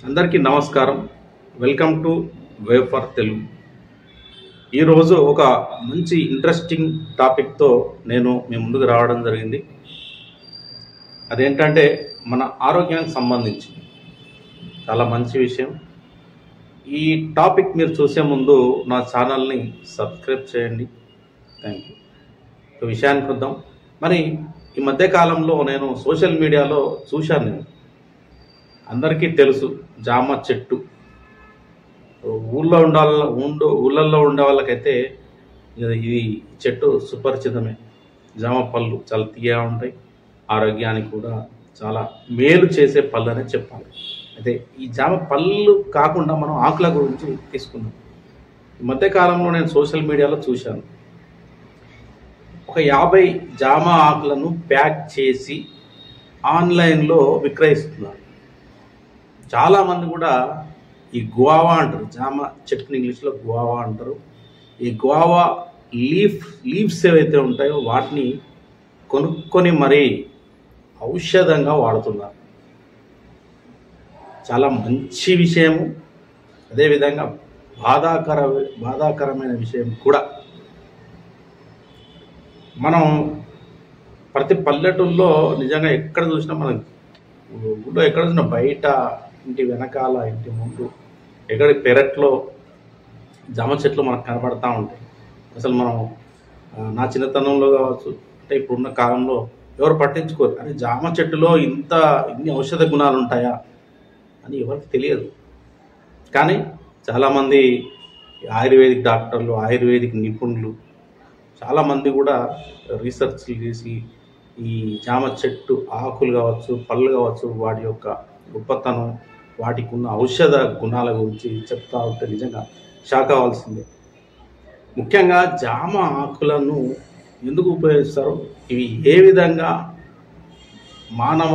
అందరికీ నమస్కారం. Welcome to way for Telugu. ఈరోజు ఒక మంచి ఇంట్రెస్టింగ్ టాపిక్తో నేను మీ ముందుకు రావడం జరిగింది. అదేంటంటే మన ఆరోగ్యానికి సంబంధించి చాలా మంచి విషయం. ఈ టాపిక్ మీరు చూసే ముందు నా ఛానల్ని సబ్స్క్రైబ్ చేయండి. Thank you. ఒక విషయానికి వద్దాం. మరి ఈ మధ్యకాలంలో నేను సోషల్ మీడియాలో చూశాను. అందరికీ తెలుసు జామ చెట్టు. ఊళ్ళల్లో ఉండే వాళ్ళకైతే ఇది చెట్టు సుపరిచితమే. జామ పళ్ళు చాలా తీయగా ఉంటాయి, ఆరోగ్యానికి కూడా చాలా మేలు చేసే పళ్ళు అనే చెప్పాలి. అయితే ఈ జామ పళ్ళు కాకుండా మనం ఆకుల గురించి తీసుకుందాం. ఈ మధ్యకాలంలో నేను సోషల్ మీడియాలో చూశాను. ఒక 50 జామ ఆకులను ప్యాక్ చేసి ఆన్లైన్లో విక్రయిస్తున్నారు. చాలామంది కూడా ఈ గువావా అంటారు, జామ చెట్టుని ఇంగ్లీష్లో గువావా అంటారు. ఈ గువావా లీవ్స్ ఏవైతే ఉంటాయో వాటిని కొనుక్కొని మరీ ఔషధంగా వాడుతున్నారు. చాలా మంచి విషయము, అదేవిధంగా బాధాకరమైన విషయం కూడా. మనం ప్రతి పల్లెటూళ్ళలో నిజంగా ఎక్కడ చూసినా, మనం ఊళ్ళో ఎక్కడ చూసినా, బయట ఇంటి వెనకాల, ఇంటి ముందు, ఎక్కడి పెరట్లో జామ చెట్లు మనకు కనబడతా ఉంటాయి. అసలు మనం నా చిన్నతనంలో కావచ్చు, అంటే ఇప్పుడున్న కాలంలో ఎవరు పట్టించుకోరు. అని జామ చెట్టులో ఇన్ని ఔషధ గుణాలు ఉంటాయా అని ఎవరికి తెలియదు. కానీ చాలామంది ఆయుర్వేదిక్ డాక్టర్లు, ఆయుర్వేదిక్ నిపుణులు చాలామంది కూడా రీసెర్చ్లు చేసి ఈ జామ చెట్టు ఆకులు కావచ్చు, పళ్ళు కావచ్చు, వాటి యొక్క గొప్పతనం, వాటికి ఉన్న ఔషధ గుణాల గురించి చెప్తా ఉంటే నిజంగా షాక్ అవ్వాల్సిందే. ముఖ్యంగా జామ ఆకులను ఎందుకు ఉపయోగిస్తారో, ఇవి ఏ విధంగా మానవ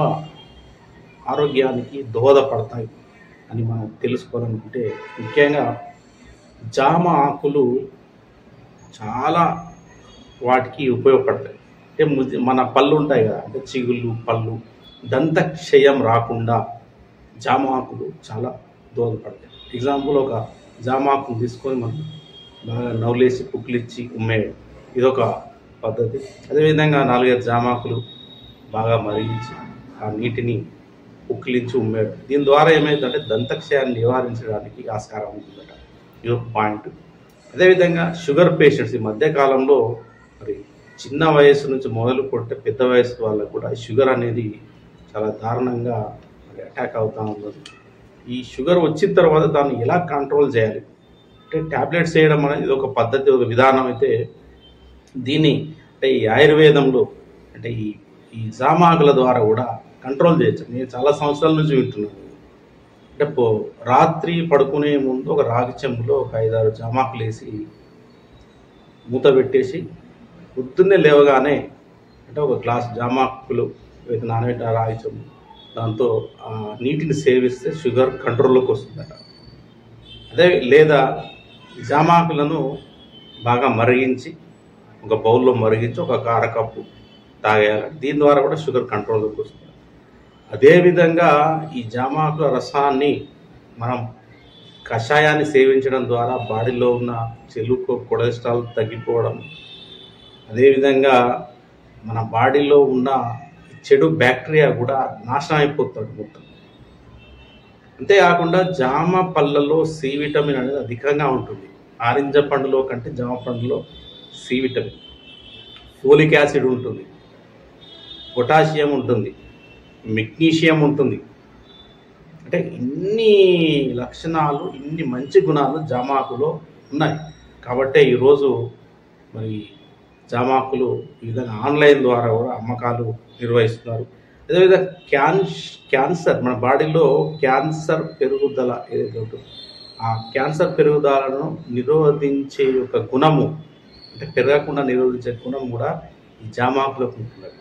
ఆరోగ్యానికి దోహదపడతాయి అని మనం తెలుసుకోవాలనుకుంటే, ముఖ్యంగా జామ ఆకులు చాలా వాటికి ఉపయోగపడతాయి. అంటే మన పళ్ళు ఉంటాయి కదా, అంటే చిగుళ్ళు, పళ్ళు, దంతక్షయం రాకుండా జామ ఆకులు చాలా దోహదపడతాయి. ఎగ్జాంపుల్, ఒక జామ ఆకును తీసుకొని మనం బాగా నవ్వులేసి పుక్కిలిచ్చి ఉమ్మేయడం, ఇదొక పద్ధతి. అదేవిధంగా 4-5 జామాకులు బాగా మరిగించి ఆ నీటిని పుక్కిలించి ఉమ్మేయడం. దీని ద్వారా ఏమైందంటే దంతక్షయాన్ని నివారించడానికి ఆస్కారం ఉంటుందట. ఇదొక పాయింట్. అదేవిధంగా షుగర్ పేషెంట్స్ ఈ మధ్యకాలంలో మరి చిన్న వయసు నుంచి మొదలు కొట్టే పెద్ద వయసు వాళ్ళకు కూడా షుగర్ అనేది చాలా దారుణంగా అటాక్ అవుతూ ఉంటుంది. ఈ షుగర్ వచ్చిన తర్వాత దాన్ని ఎలా కంట్రోల్ చేయాలి అంటే, ట్యాబ్లెట్స్ వేయడం అనేది ఇది ఒక పద్ధతి, ఒక విధానం. అయితే దీన్ని అంటే ఈ ఆయుర్వేదంలో అంటే ఈ జామాకుల ద్వారా కూడా కంట్రోల్ చేయొచ్చు. నేను చాలా సంవత్సరాల నుంచి వింటున్నాను. అంటే రాత్రి పడుకునే ముందు ఒక రాగి చెంబులో ఒక 5-6 జామాకులు వేసి మూత పెట్టేసి పొద్దున్నే లేవగానే అంటే ఒక గ్లాస్ జామాకులు నానబెట్టిన రాగి చెంబు, దాంతో నీటిని సేవిస్తే షుగర్ కంట్రోల్లోకి వస్తుందట. అదే లేదా జామాకులను బాగా మరిగించి ఒక బౌల్లో మరిగించి ఒక అరకప్పు తాగేయాలి. దీని ద్వారా కూడా షుగర్ కంట్రోల్లోకి వస్తుంది. అదేవిధంగా ఈ జామాకుల రసాన్ని మనం కషాయాన్ని సేవించడం ద్వారా బాడీలో ఉన్న కొలెస్ట్రాల్ తగ్గిపోవడం, అదేవిధంగా మన బాడీలో ఉన్న చెడు బ్యాక్టీరియా కూడా నాశనం అయిపోతుంది మొత్తం. అంతేకాకుండా జామ పళ్ళలో సి విటమిన్ అనేది అధికంగా ఉంటుంది. ఆరెంజ పండులో కంటే జామ పండులో సి విటమిన్, ఫోలిక్ యాసిడ్ ఉంటుంది, పొటాషియం ఉంటుంది, మెగ్నీషియం ఉంటుంది. అంటే ఇన్ని లక్షణాలు, ఇన్ని మంచి గుణాలు జామాకులో ఉన్నాయి. కాబట్టే ఈరోజు మరి జామాకులు ఈ విధంగా ఆన్లైన్ ద్వారా కూడా అమ్మకాలు నిర్వహిస్తున్నారు. అదేవిధంగా క్యాన్సర్, మన బాడీలో క్యాన్సర్ పెరుగుదల ఏదైతే ఉంటుందో ఆ క్యాన్సర్ పెరుగుదలను నిరోధించే యొక్క గుణము, అంటే పెరగకుండా నిరోధించే గుణం కూడా ఈ జామాకులకు ఉంటున్నది.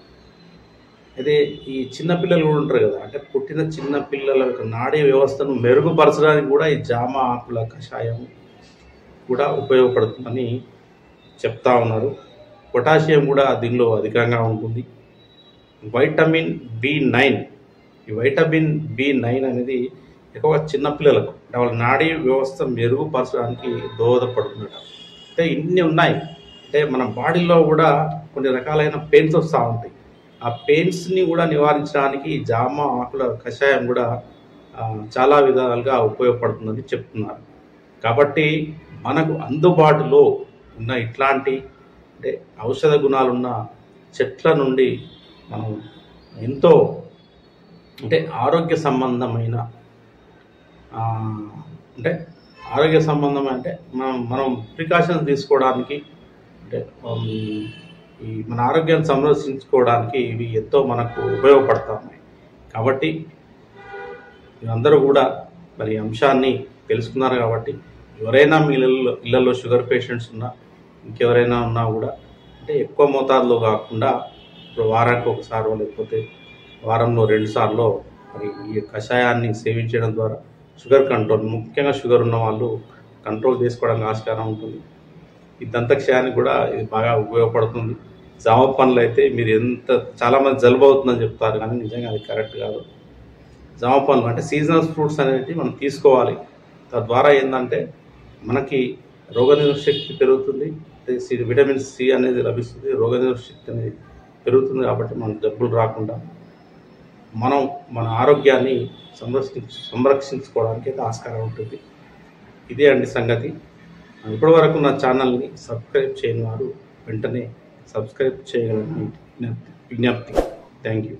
అదే ఈ చిన్నపిల్లలు కూడా ఉంటారు కదా, అంటే పుట్టిన చిన్న పిల్లల యొక్క నాడీ వ్యవస్థను మెరుగుపరచడానికి కూడా ఈ జామ ఆకుల కషాయం కూడా ఉపయోగపడుతుందని చెప్తా ఉన్నారు. పొటాషియం కూడా దీనిలో అధికంగా ఉంటుంది. వైటమిన్ B9, ఈ వైటమిన్ B9 అనేది ఎక్కువగా చిన్నపిల్లలకు అంటే వాళ్ళ నాడీ వ్యవస్థ మెరుగుపరచడానికి దోహదపడుతుందట. అంటే ఇన్ని ఉన్నాయి. అంటే మన బాడీలో కూడా కొన్ని రకాలైన పెయిన్స్ వస్తూ ఉంటాయి. ఆ పెయిన్స్ని కూడా నివారించడానికి ఈ జామ ఆకుల కషాయం కూడా చాలా విధాలుగా ఉపయోగపడుతుందని చెప్తున్నారు. కాబట్టి మనకు అందుబాటులో ఉన్న ఇట్లాంటి అంటే ఔషధ గుణాలున్న చెట్ల నుండి మనం ఎంతో అంటే ఆరోగ్య సంబంధమైన అంటే ఆరోగ్య సంబంధం అంటే మనం ప్రికాషన్స్ తీసుకోవడానికి అంటే ఈ మన ఆరోగ్యాన్ని సంరక్షించుకోవడానికి ఇవి ఎంతో మనకు ఉపయోగపడుతున్నాయి. కాబట్టి మీరందరూ కూడా మరి ఈ అంశాన్ని తెలుసుకున్నారు. కాబట్టి ఎవరైనా మీ ఇళ్ళల్లో షుగర్ పేషెంట్స్ ఉన్నా ఇంకెవరైనా ఉన్నా కూడా అంటే ఎక్కువ మోతాదులో కాకుండా ఇప్పుడు వారానికి ఒకసారి లేకపోతే వారంలో 2 సార్లు మరి ఈ కషాయాన్ని సేవించడం ద్వారా షుగర్ కంట్రోల్, ముఖ్యంగా షుగర్ ఉన్న వాళ్ళు కంట్రోల్ చేసుకోవడానికి ఆస్కారం ఉంటుంది. ఈ దంతక్షయానికి కూడా ఇది బాగా ఉపయోగపడుతుంది. జామ పండ్లు అయితే మీరు చాలామంది జలుబు అవుతుందని చెప్తారు, కానీ నిజంగా అది కరెక్ట్ కాదు. జామ పండ్లు అంటే సీజనల్ ఫ్రూట్స్ అనేది మనం తీసుకోవాలి. తద్వారా ఏంటంటే మనకి రోగనిరోధక శక్తి పెరుగుతుంది, విటమిన్ సి అనేది లభిస్తుంది, రోగనిరోధక శక్తి అనేది పెరుగుతుంది. కాబట్టి మన జబ్బులు రాకుండా మనం మన ఆరోగ్యాన్ని సంరక్షించుకోవడానికి అయితే ఆస్కారం ఉంటుంది. ఇదే అండి సంగతి. ఇప్పటి వరకు నా ఛానల్ని సబ్స్క్రైబ్ చేయని వారు వెంటనే సబ్స్క్రైబ్ చేయగలని విజ్ఞప్తి. Thank you.